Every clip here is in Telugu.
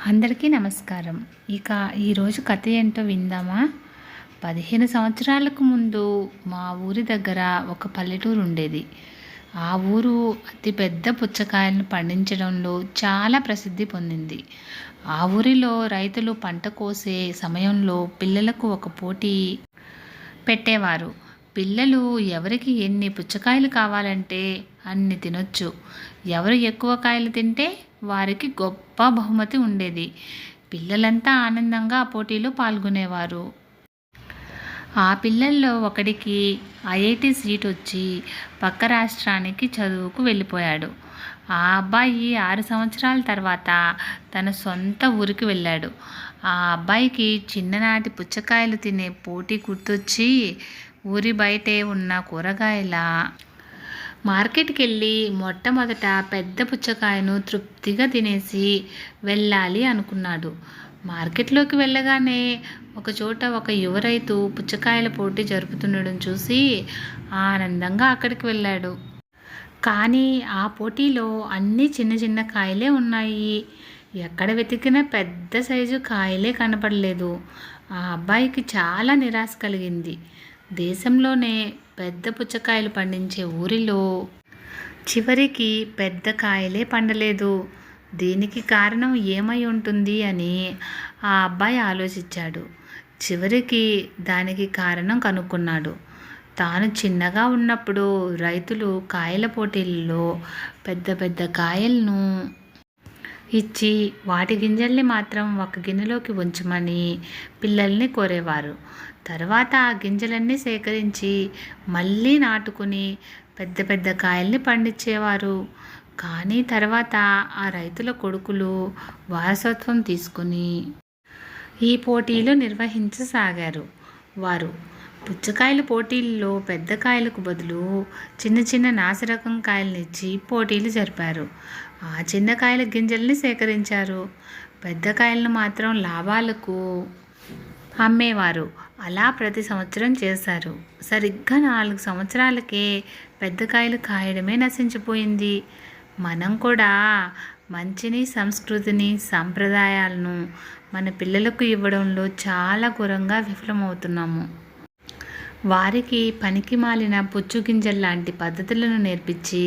అందరికీ నమస్కారం. ఇక ఈరోజు కథ ఏంటో విందామా? 15 సంవత్సరాలకు ముందు మా ఊరి దగ్గర ఒక పల్లెటూరు ఉండేది. ఆ ఊరు అతిపెద్ద పుచ్చకాయలను పండించడంలో చాలా ప్రసిద్ధి పొందింది. ఆ ఊరిలో రైతులు పంట కోసే సమయంలో పిల్లలకు ఒక పోటీ పెట్టేవారు. పిల్లలు ఎవరికి ఎన్ని పుచ్చకాయలు కావాలంటే అన్ని తినొచ్చు. ఎవరు ఎక్కువ కాయలు తింటే వారికి గొప్ప బహుమతి ఉండేది. పిల్లలంతా ఆనందంగా ఆ పోటీలో పాల్గొనేవారు. ఆ పిల్లల్లో ఒకడికి ఐఐటి సీట్ వచ్చి పక్క రాష్ట్రానికి చదువుకు వెళ్ళిపోయాడు. ఆ అబ్బాయి 6 సంవత్సరాల తర్వాత తన సొంత ఊరికి వెళ్ళాడు. ఆ అబ్బాయికి చిన్ననాటి పుచ్చకాయలు తినే పోటీ గుర్తొచ్చి ఊరి బయటే ఉన్న కూరగాయల మార్కెట్కి వెళ్ళి మొట్టమొదట పెద్ద పుచ్చకాయను తృప్తిగా తినేసి వెళ్ళాలి అనుకున్నాడు. మార్కెట్లోకి వెళ్ళగానే ఒకచోట ఒక యువ రైతు పుచ్చకాయల పోటీ జరుపుతుండడం చూసి ఆనందంగా అక్కడికి వెళ్ళాడు. కానీ ఆ పోటీలో అన్నీ చిన్న చిన్న కాయలే ఉన్నాయి. ఎక్కడ వెతికినా పెద్ద సైజు కాయలే కనపడలేదు. ఆ అబ్బాయికి చాలా నిరాశ కలిగింది. దేశంలోనే పెద్ద పుచ్చకాయలు పండించే ఊరిలో చివరికి పెద్ద కాయలే పండలేదు. దీనికి కారణం ఏమై ఉంటుంది అని ఆ అబ్బాయి ఆలోచించాడు. చివరికి దానికి కారణం కనుక్కున్నాడు. తాను చిన్నగా ఉన్నప్పుడు రైతులు కాయల పోటీల్లో పెద్ద పెద్ద కాయలను ఇచ్చి వాటి గింజల్ని మాత్రం ఒక గిన్నెలోకి ఉంచమని పిల్లల్ని కోరేవారు. తర్వాత ఆ గింజలన్నీ సేకరించి మళ్ళీ నాటుకుని పెద్ద పెద్ద కాయల్ని పండించేవారు. కానీ తర్వాత ఆ రైతుల కొడుకులు వారసత్వం తీసుకుని ఈ పోటీలు నిర్వహించసాగారు. వారు పుచ్చకాయల పోటీల్లో పెద్ద కాయలకు బదులు చిన్న చిన్న నాసిరకం కాయలను ఇచ్చి పోటీలు జరిపారు. ఆ చిన్న కాయల గింజల్ని సేకరించారు. పెద్ద కాయలను మాత్రం లాభాలకు అమ్మేవారు. అలా ప్రతి సంవత్సరం చేశారు. సరిగ్గా 4 సంవత్సరాలకే పెద్ద కాయలు కాయడమే నశించిపోయింది. మనం కూడా మంచిని, సంస్కృతిని, సాంప్రదాయాలను మన పిల్లలకు ఇవ్వడంలో చాలా ఘోరంగా విఫలమవుతున్నాము. వారికి పనికి మాలిన పుచ్చు గింజల్లాంటి పద్ధతులను నేర్పించి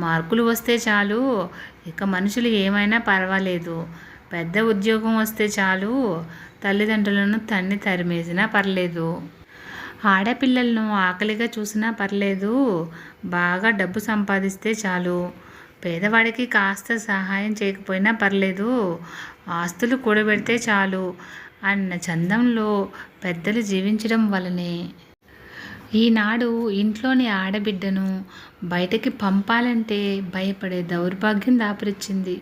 మార్కులు వస్తే చాలు, ఇక మనుషులు ఏమైనా పర్వాలేదు, పెద్ద ఉద్యోగం వస్తే చాలు, తల్లిదండ్రులను తరిమేసినా పర్లేదు, ఆడపిల్లలను ఆకలిగా చూసినా పర్లేదు, బాగా డబ్బు సంపాదిస్తే చాలు, పేదవాడికి కాస్త సహాయం చేయకపోయినా పర్లేదు, ఆస్తులు కూడబెడితే చాలు అన్న చందంలో పెద్దలు జీవించడం వలనే ఈనాడు ఇంట్లోని ఆడబిడ్డను బయటకి పంపాలంటే భయపడే దౌర్భాగ్యం దాపురించింది.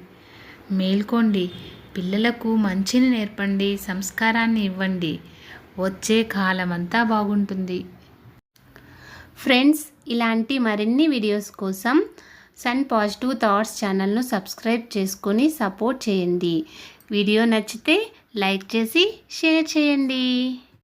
మేల్కోండి, పిల్లలకు మంచిని నేర్పండి, సంస్కారాన్ని ఇవ్వండి. వచ్చే కాలమంతా బాగుంటుంది. ఫ్రెండ్స్, ఇలాంటి మరిన్ని వీడియోస్ కోసం సన్ పాజిటివ్ థాట్స్ ఛానల్ను సబ్స్క్రైబ్ చేసుకొని సపోర్ట్ చేయండి. వీడియో నచ్చితే లైక్ చేసి షేర్ చేయండి.